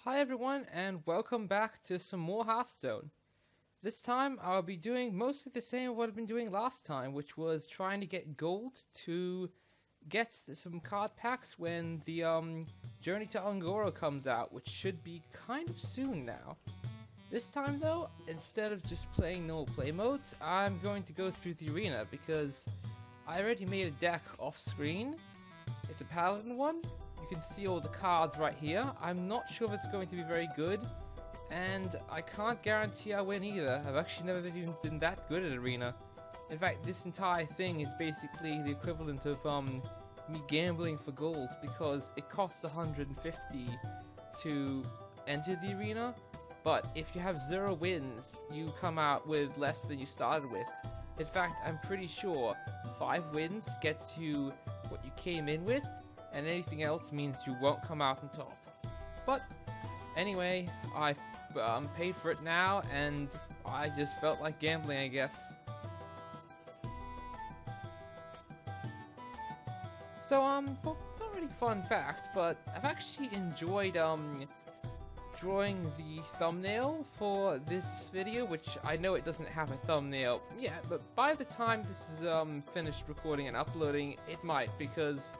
Hi everyone, and welcome back to some more Hearthstone. This time I'll be doing mostly the same of what I've been doing last time, which was trying to get gold to get some card packs when the Journey to Ungoro comes out, which should be kind of soon now. This time though, instead of just playing normal play modes, I'm going to go through the arena because I already made a deck off screen. It's a paladin one. You can see all the cards right here. I'm not sure if it's going to be very good, and I can't guarantee I win either. I've actually never even been that good at Arena. In fact, this entire thing is basically the equivalent of me gambling for gold, because it costs 150 to enter the arena, but if you have 0 wins, you come out with less than you started with. In fact, I'm pretty sure 5 wins gets you what you came in with, and anything else means you won't come out on top. But anyway, I paid for it now, and I just felt like gambling, I guess. So well, not really fun fact, but I've actually enjoyed drawing the thumbnail for this video, which I know it doesn't have a thumbnail yet, but by the time this is finished recording and uploading, it might, because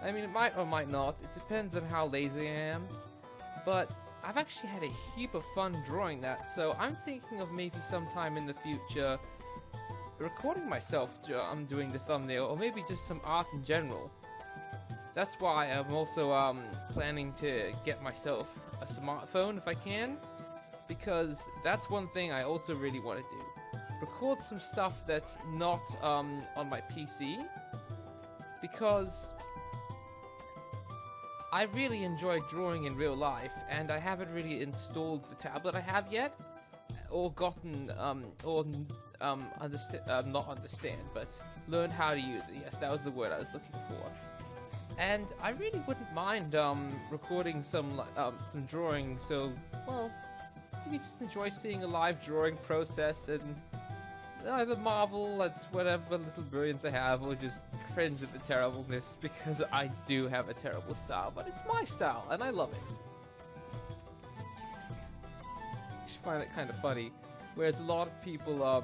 I mean, it might or might not. It depends on how lazy I am. But I've actually had a heap of fun drawing that, so I'm thinking of maybe sometime in the future recording myself doing the thumbnail, or maybe just some art in general. That's why I'm also planning to get myself a smartphone if I can, because that's one thing I also really want to do. Record some stuff that's not on my PC, because I really enjoy drawing in real life, and I haven't really installed the tablet I have yet, or gotten, not understand, but learned how to use it. Yes, that was the word I was looking for. And I really wouldn't mind recording some drawing, so, well, you just enjoy seeing a live drawing process, and either marvel at whatever little brilliance I have, or just cringe at the terribleness, because I do have a terrible style, but it's my style, and I love it. I actually find it kind of funny, whereas a lot of people,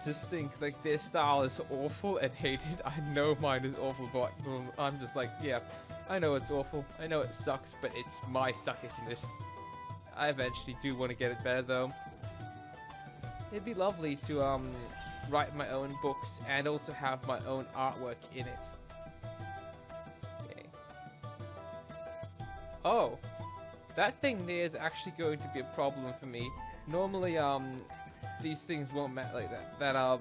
just think, like, their style is awful and hate it. I know mine is awful, but I'm just like, yeah, I know it's awful, I know it sucks, but it's my suckishness. I eventually do want to get it better, though. It'd be lovely to write my own books and also have my own artwork in it. Okay. Oh, that thing there is actually going to be a problem for me. Normally, these things won't matter like that.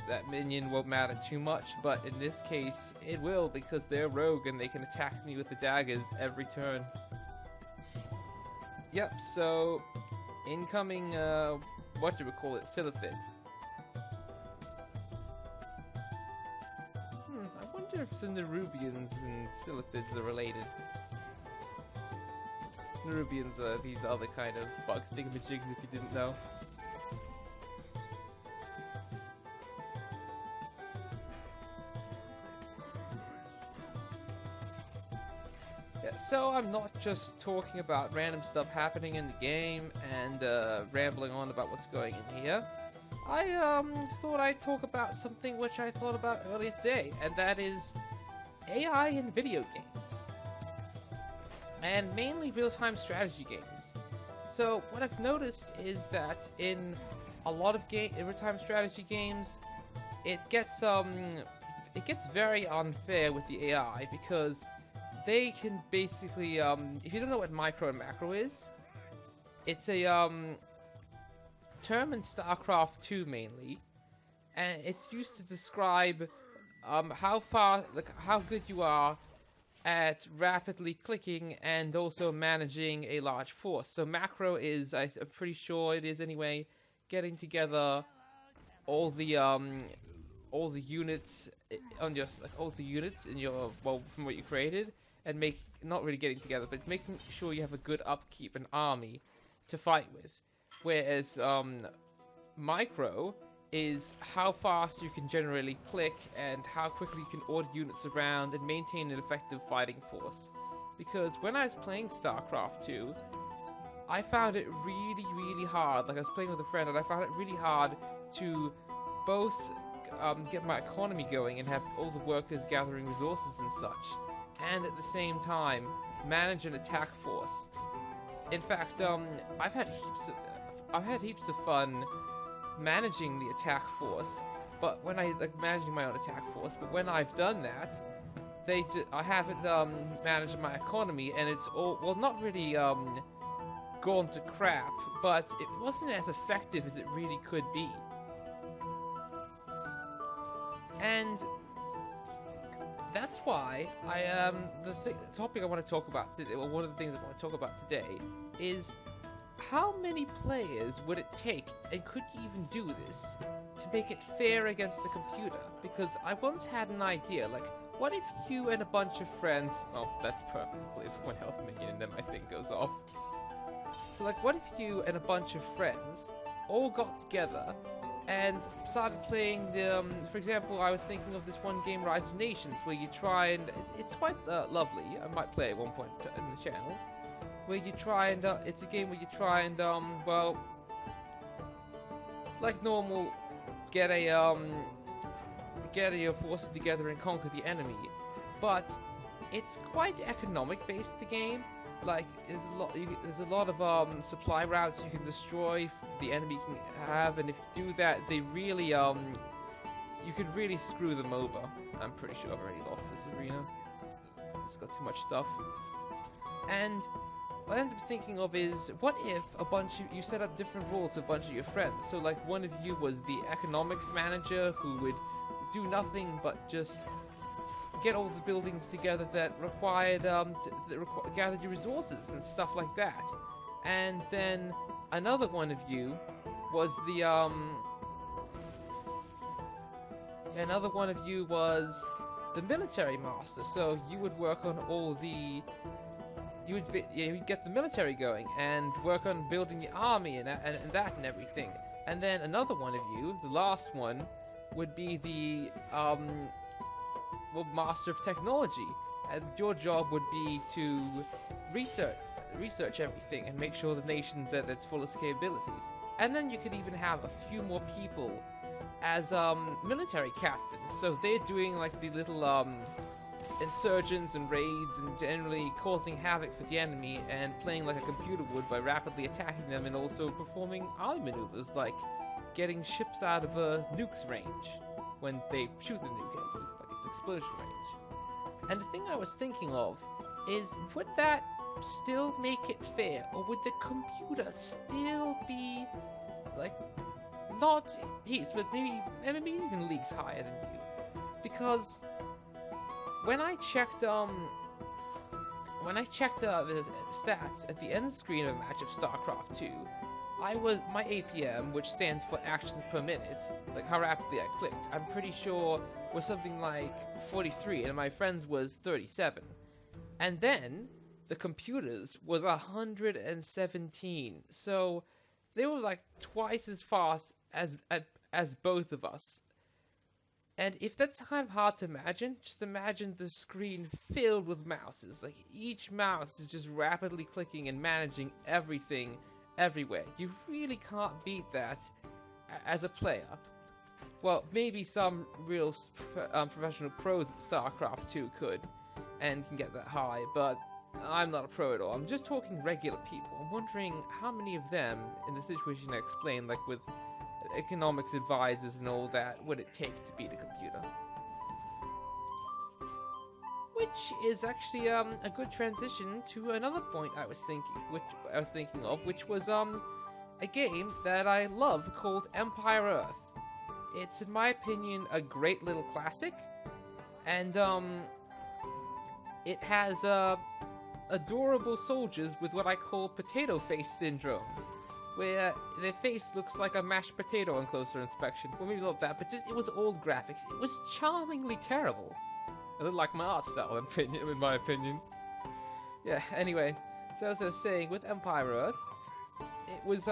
That minion won't matter too much, but in this case, it will, because they're rogue and they can attack me with the daggers every turn. Yep. So, incoming. What do we call it? Silithid. I wonder if the Nerubians and Silithids are related. Nerubians are these other kind of bug thingamajigs, if you didn't know. Yeah, so I'm not just talking about random stuff happening in the game and rambling on about what's going in here. I thought I'd talk about something which I thought about earlier today, and that is AI in video games. And mainly real-time strategy games. So what I've noticed is that in a lot of real-time strategy games, it gets very unfair with the AI, because they can basically, if you don't know what micro and macro is, it's a term in StarCraft 2 mainly, and it's used to describe how good you are at rapidly clicking and also managing a large force. So macro is, I'm pretty sure it is anyway, getting together all the units on your, all the units in your, well, from what you created, and not really getting together, but making sure you have a good upkeep, an army to fight with. Whereas micro is how fast you can generally click and how quickly you can order units around and maintain an effective fighting force. because when I was playing StarCraft 2, I found it really, really hard. Like, I was playing with a friend, and I found it really hard to both get my economy going and have all the workers gathering resources and such, and at the same time manage an attack force. In fact, I've had heaps of fun managing the attack force, but when I managing my own attack force, but when I've done that, I haven't managed my economy, and it's all, well, not really gone to crap, but it wasn't as effective as it really could be. And that's why the topic I want to talk about today, well, one of the things I want to talk about today, is how many players would it take, and could you even do this, to make it fair against the computer? Because I once had an idea, like, what if you and a bunch of friends... Oh, that's perfect. Please, 1 health minion, and then my thing goes off. So, like, what if you and a bunch of friends all got together and started playing the... for example, I was thinking of this one game, Rise of Nations, where you try and... It's quite lovely. I might play at one point in the channel. Where you try and... it's a game where you try and, well... like normal, get your forces together and conquer the enemy. But it's quite economic based, the game. Like, there's a lot of supply routes you can destroy the enemy can have, and if you do that, they really you could really screw them over. I'm pretty sure I've already lost this arena. It's got too much stuff. And what I ended up thinking of is, what if you set up different rules with a bunch of your friends? So, like, one of you was the economics manager who would do nothing but just get all the buildings together that required gathered your resources and stuff like that. And then another one of you was the military master. So you would work on all the you'd get the military going and work on building the army and that and everything. And then another one of you, the last one, would be the master of technology, and your job would be to research everything and make sure the nation's at its fullest capabilities. And then you could even have a few more people as military captains, so they're doing like the little insurgents and raids and generally causing havoc for the enemy and playing like a computer would by rapidly attacking them, and also performing army maneuvers like getting ships out of a nuke's range when they shoot the nuke at you, like its explosion range. And the thing I was thinking of is, would that still make it fair, or would the computer still be like not heats, but maybe even leagues higher than you? Because when I checked the stats at the end screen of a match of StarCraft 2, my APM, which stands for actions per minute, like how rapidly I clicked, I'm pretty sure was something like 43, and my friend's was 37. And then the computers was 117. So they were like twice as fast as both of us. And if that's kind of hard to imagine, just imagine the screen filled with mouses. Like, each mouse is just rapidly clicking and managing everything everywhere. You really can't beat that as a player. Well, maybe some real professional pros at StarCraft 2 could, and can get that high, but I'm not a pro at all. I'm just talking regular people. I'm wondering how many of them, in the situation I explained, like with economics advisors and all that, would it take to beat a computer? Which is actually a good transition to another point I was thinking of, which was a game that I love called Empire Earth. It's, in my opinion, a great little classic, and it has adorable soldiers with what I call potato face syndrome, where their face looks like a mashed potato on closer inspection. Well, maybe not that, but just, it was old graphics. It was charmingly terrible. I didn't like my art style, in my opinion. Yeah, anyway, so as I was saying, with Empire Earth, it was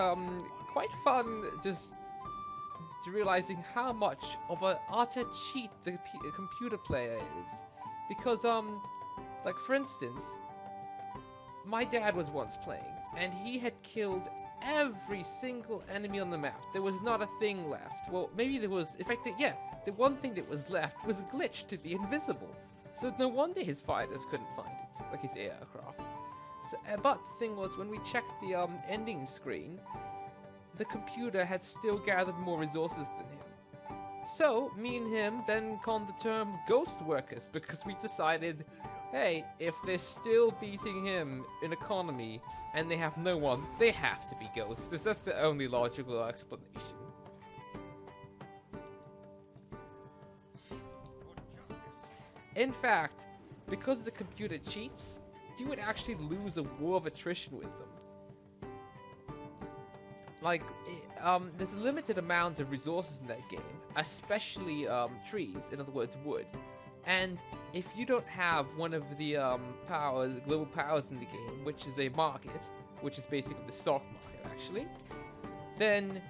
quite fun just realizing how much of an utter cheat the computer player is. Because, like, for instance, my dad was once playing, and he had killed every single enemy on the map. There was not a thing left. Well, maybe there was. In fact, yeah, the one thing that was left was glitched to be invisible. So no wonder his fighters couldn't find it, like his aircraft. So, but the thing was, when we checked the ending screen, the computer had still gathered more resources than him. So, me and him then coined the term ghost workers, because we decided, hey, if they're still beating him in economy and they have no one, they have to be ghosts. That's the only logical explanation. In fact, because the computer cheats, you would actually lose a war of attrition with them. Like, there's a limited amount of resources in that game, especially trees, in other words, wood. And if you don't have one of the global powers in the game, which is a market, which is basically the stock market actually, then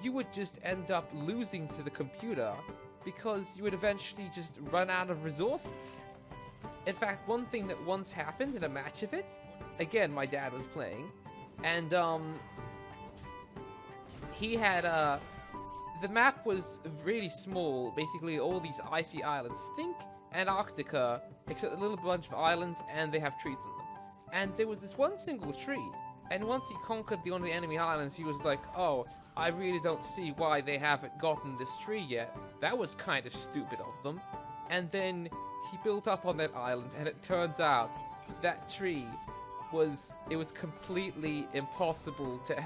you would just end up losing to the computer because you would eventually just run out of resources. In fact, one thing that once happened in a match of it, again, my dad was playing, and he had the map was really small, basically all these icy islands. Think Antarctica, except a little bunch of islands, and they have trees on them. And there was this one single tree, and once he conquered one of the enemy islands, he was like, oh, I really don't see why they haven't gotten this tree yet. That was kind of stupid of them. And then he built up on that island, and it turns out that tree was completely impossible to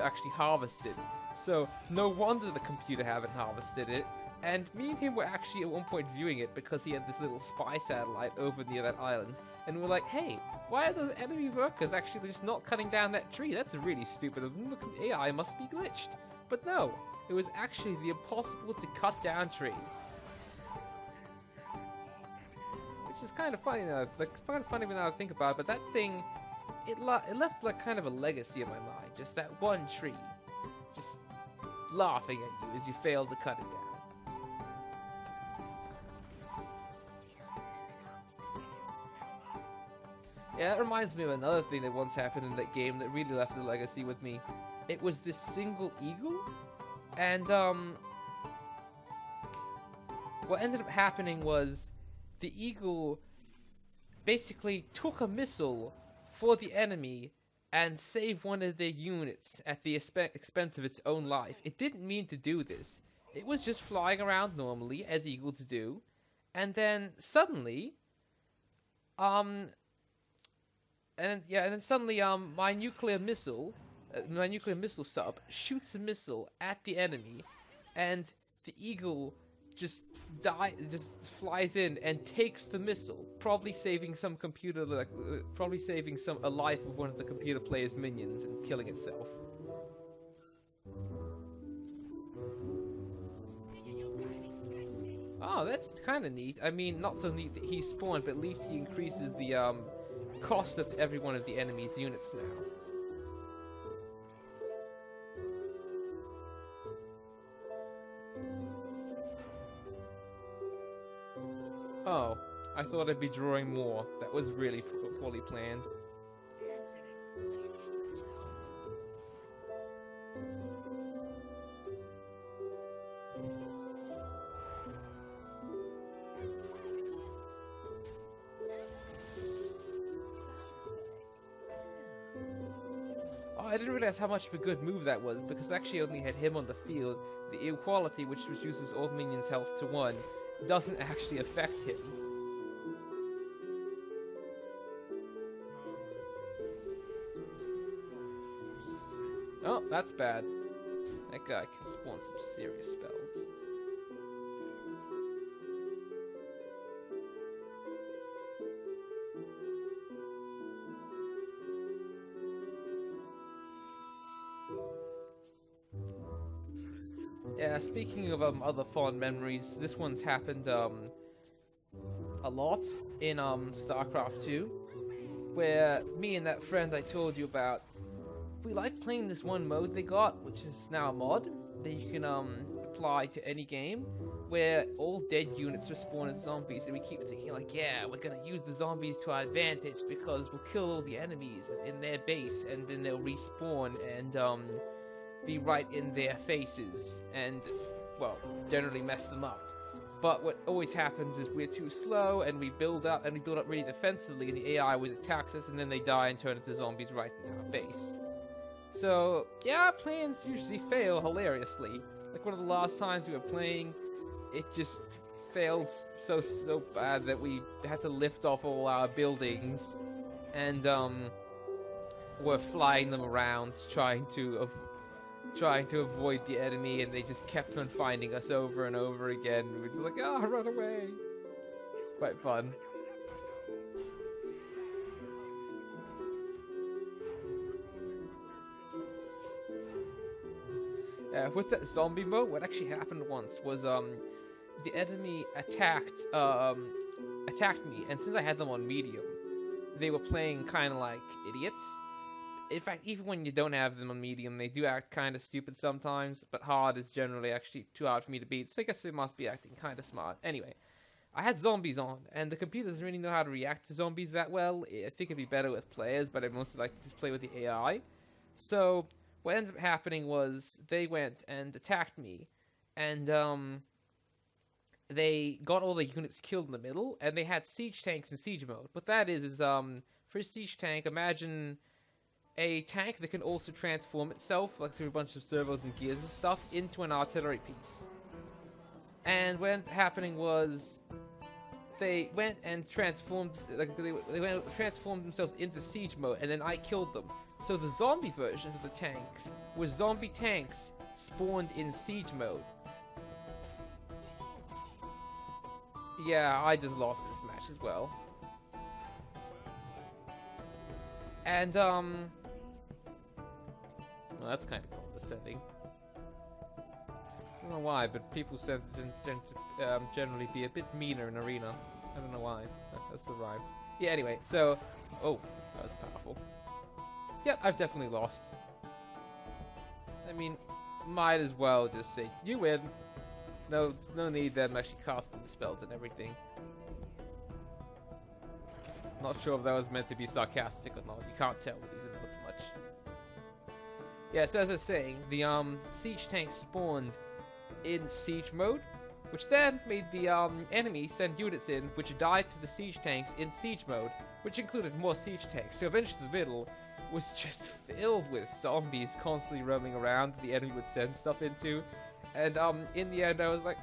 actually harvest it. So no wonder the computer haven't harvested it. And me and him were actually at one point viewing it because he had this little spy satellite over near that island. And we were like, hey, why are those enemy workers actually just not cutting down that tree? That's really stupid of them. Look, AI must be glitched. But no, it was actually the impossible to cut down tree. Which is kind of funny now, kind of funny when I think about it, but that thing, it left like kind of a legacy in my mind. Just that one tree, just laughing at you as you failed to cut it down. Yeah, that reminds me of another thing that once happened in that game that really left a legacy with me. It was this single eagle, and what ended up happening was the eagle basically took a missile for the enemy and saved one of their units at the expense of its own life. It didn't mean to do this. It was just flying around normally, as eagles do, and then suddenly, my nuclear missile sub shoots a missile at the enemy, and the eagle just flies in and takes the missile, probably saving a life of one of the computer player's minions and killing itself. Oh, that's kind of neat. I mean, not so neat that he spawned, but at least he increases the cost of every one of the enemy's units now. Oh, I thought I'd be drawing more. That was really poorly planned. I didn't realize how much of a good move that was, because I actually only had him on the field. The equality, which reduces all minions' health to 1, doesn't actually affect him. Oh, that's bad. That guy can spawn some serious spells. Yeah, speaking of other fond memories, this one's happened a lot in StarCraft 2, where me and that friend I told you about, we like playing this one mode they got, which is now a mod that you can apply to any game, where all dead units respawn as zombies, and we keep thinking like, yeah, we're gonna use the zombies to our advantage because we'll kill all the enemies in their base, and then they'll respawn and be right in their faces and, well, generally mess them up. But what always happens is we're too slow, and we build up really defensively, and the AI always attacks us, and then they die and turn into zombies right in our face. So yeah, our plans usually fail hilariously. Like one of the last times we were playing, it just failed so bad that we had to lift off all our buildings, and were flying them around trying to avoid the enemy, and they just kept on finding us over and over again. We were just like, ah, run away. Quite fun. With that zombie mode, what actually happened once was the enemy attacked me, and since I had them on medium, they were playing kind of like idiots. In fact, even when you don't have them on medium, they do act kind of stupid sometimes, but hard is generally actually too hard for me to beat, so I guess they must be acting kind of smart. Anyway, I had zombies on, and the computer doesn't really know how to react to zombies that well. I think it'd be better with players, but I mostly like to just play with the AI. So what ended up happening was they went and attacked me, and they got all the units killed in the middle, and they had siege tanks in siege mode. What that is for a siege tank, imagine a tank that can also transform itself, like through a bunch of servos and gears and stuff, into an artillery piece. And what ended up happening was they went and transformed, transformed themselves into siege mode, and then I killed them. So the zombie versions of the tanks were zombie tanks spawned in siege mode. Yeah, I just lost this match as well. And, well, that's kind of condescending. I don't know why, but people tend to generally be a bit meaner in Arena. I don't know why. That's the rhyme. Yeah, anyway, so... Oh, that was powerful. Yep, I've definitely lost. I mean, might as well just say, you win. No need them actually casting the spells and everything. Not sure if that was meant to be sarcastic or not. You can't tell with these emotes much. Yeah, so as I was saying, the siege tank spawned in siege mode, which then made the enemy send units in, which died to the siege tanks in siege mode, which included more siege tanks. So eventually the middle was just filled with zombies constantly roaming around that the enemy would send stuff into. And in the end I was like,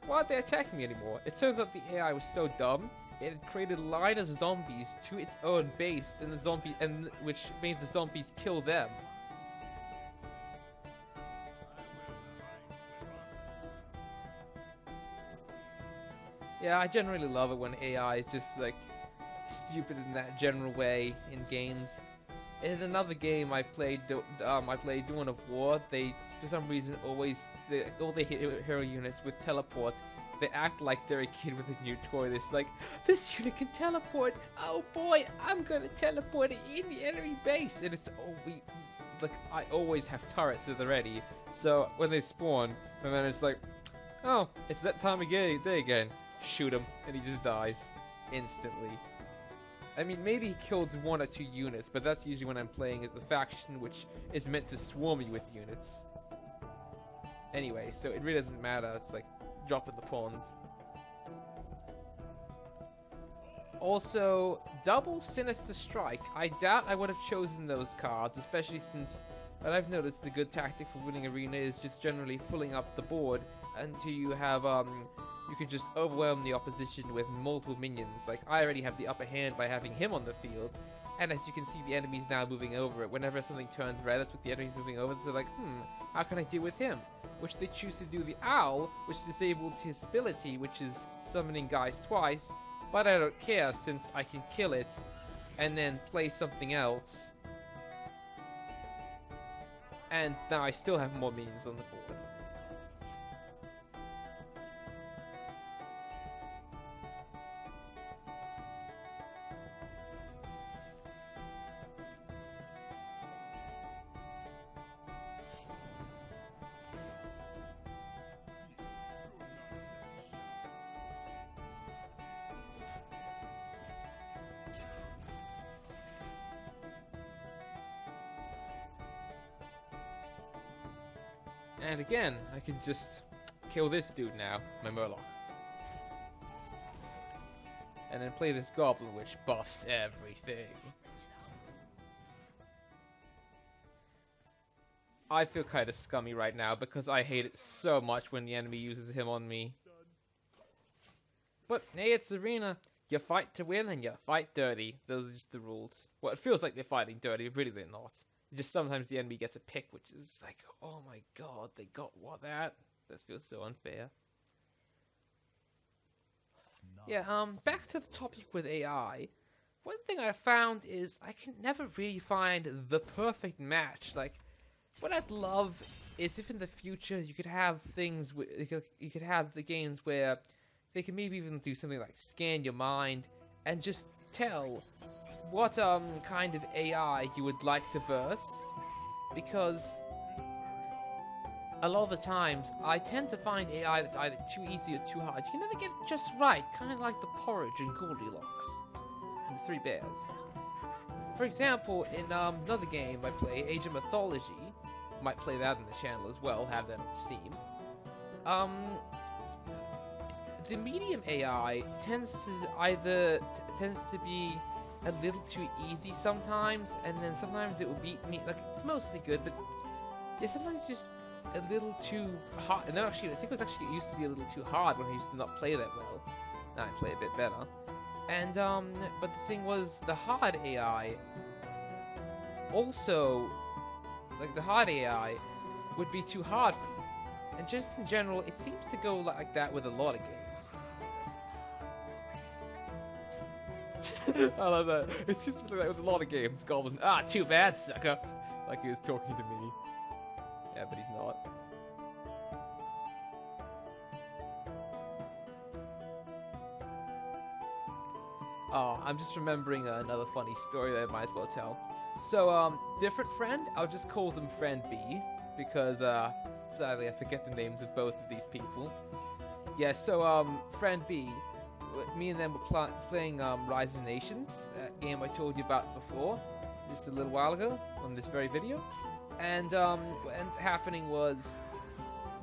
why aren't they attacking me anymore? It turns out the AI was so dumb, it had created a line of zombies to its own base, and which made the zombies kill them. Yeah, I generally love it when AI is just like stupid in that general way in games. In another game I played Dawn of War, they for some reason all the hero units with teleport, they act like they're a kid with a new toy. This like, this unit can teleport. Oh boy, I'm gonna teleport it in the enemy base, and it's I always have turrets at the ready. So when they spawn, my man is like, oh, it's that time of day again. Shoot him, and he just dies instantly. I mean, maybe he kills 1 or 2 units, but that's usually when I'm playing as the faction which is meant to swarm you with units. Anyway, so it really doesn't matter. It's like drop in the pond. Also, double Sinister Strike. I doubt I would have chosen those cards, especially since what I've noticed the good tactic for winning Arena is just generally filling up the board until you have you can just overwhelm the opposition with multiple minions. Like, I already have the upper hand by having him on the field, and as you can see, the enemy's now moving over it. Whenever something turns red, that's what the enemy's moving over. So they're like, how can I deal with him? Which they choose to do the Owl, which disables his ability, which is summoning guys twice, but I don't care since I can kill it and then play something else. And now I still have more minions on the board. And again, I can just kill this dude now with my Murloc. And then play this Goblin, which buffs everything. I feel kind of scummy right now because I hate it so much when the enemy uses him on me. But hey, it's Arena. You fight to win and you fight dirty. Those are just the rules. Well, it feels like they're fighting dirty, but really they're not. Just sometimes the enemy gets a pick, which is like, oh my god, they got what that? This feels so unfair. Yeah, back to the topic with AI. One thing I found is I can never really find the perfect match. Like, what I'd love is if in the future you could have things, you could have the games where they can maybe even do something like scan your mind and just tell what kind of AI you would like to verse, because a lot of the times I tend to find AI that's either too easy or too hard. You can never get it just right, kind of like the porridge in Goldilocks and the Three Bears. For example, in another game I play, Age of Mythology, might play that on the channel as well, have that on Steam. The medium AI tends to be a little too easy sometimes, and then sometimes it will beat me. Like, it's mostly good, but yeah, sometimes just a little too hard. And then actually, I think it used to be a little too hard when I used to not play that well. Now I play a bit better. And but the thing was, the hard AI also, like the hard AI, would be too hard for me. And just in general, it seems to go like that with a lot of games. I love that. It seems to be like that with a lot of games. Goblin, too bad, sucker. Like he was talking to me. Yeah, but he's not. Oh, I'm just remembering another funny story that I might as well tell. So, different friend, I'll just call them Friend B, because, sadly I forget the names of both of these people. Yeah, so, Friend B, me and them were playing, Rise of Nations, that game I told you about before, just a little while ago, on this very video. And, what ended up happening was,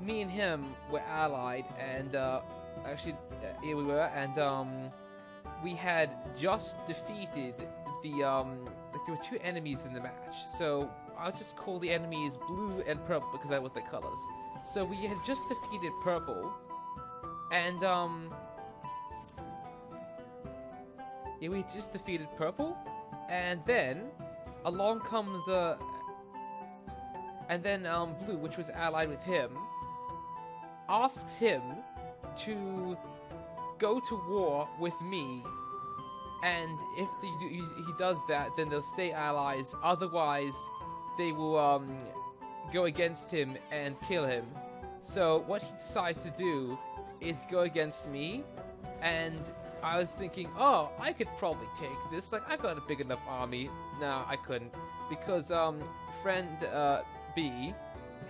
me and him were allied, and, here we were, and, we had just defeated the, like there were two enemies in the match, so I'll just call the enemies blue and purple because that was their colors. So we had just defeated purple, and, yeah, we had just defeated purple, and then along comes, and then, blue, which was allied with him, asks him to go to war with me, and if he does that, then they'll stay allies. Otherwise, they will go against him and kill him. So what he decides to do is go against me, and I was thinking, oh, I could probably take this. Like, I've got a big enough army. No, I couldn't, because friend B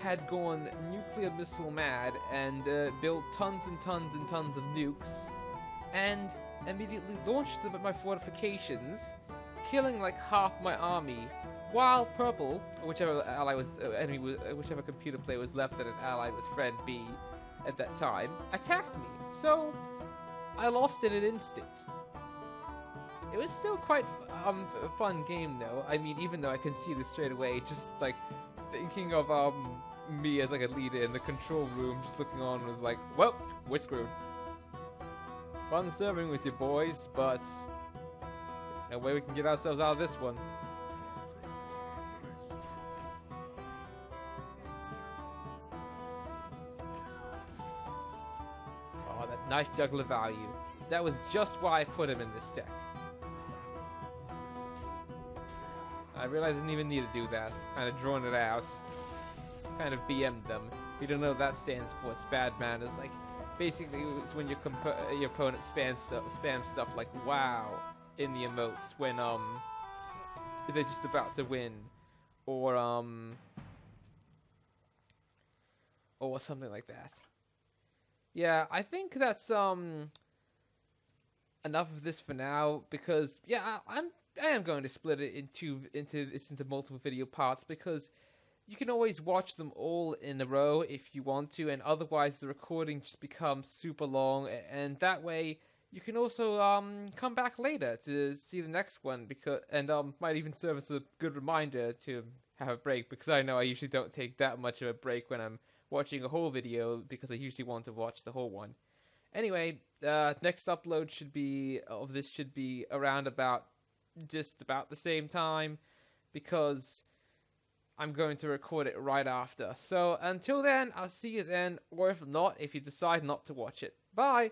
had gone nuclear missile mad and built tons and tons and tons of nukes, and immediately launched them at my fortifications, killing like half my army, while purple, or whichever ally was whichever computer player was left that had allied with friend B at that time, attacked me. So I lost in an instant. It was still quite a fun game though. I mean, even though I conceded straight away, just like thinking of me as like a leader in the control room, just looking on, was like, well, we're screwed. Fun serving with you boys, but no way we can get ourselves out of this one. Oh, that knife juggler value. That was just why I put him in this deck. I realized I didn't even need to do that. Kind of drawn it out. Kind of BM'd them. If you don't know what that stands for, it's bad manners. Like, basically, it's when your opponent spams stuff like "wow" in the emotes when they're just about to win, or something like that. Yeah, I think that's enough of this for now, because yeah, I am going to split it into multiple video parts, because you can always watch them all in a row if you want to, and otherwise the recording just becomes super long, and that way you can also come back later to see the next one because and might even serve as a good reminder to have a break because I know I usually don't take that much of a break when I'm watching a whole video because I usually want to watch the whole one. Anyway, next upload should be around about just about the same time because I'm going to record it right after. So until then, I'll see you then, or if not, if you decide not to watch it. Bye!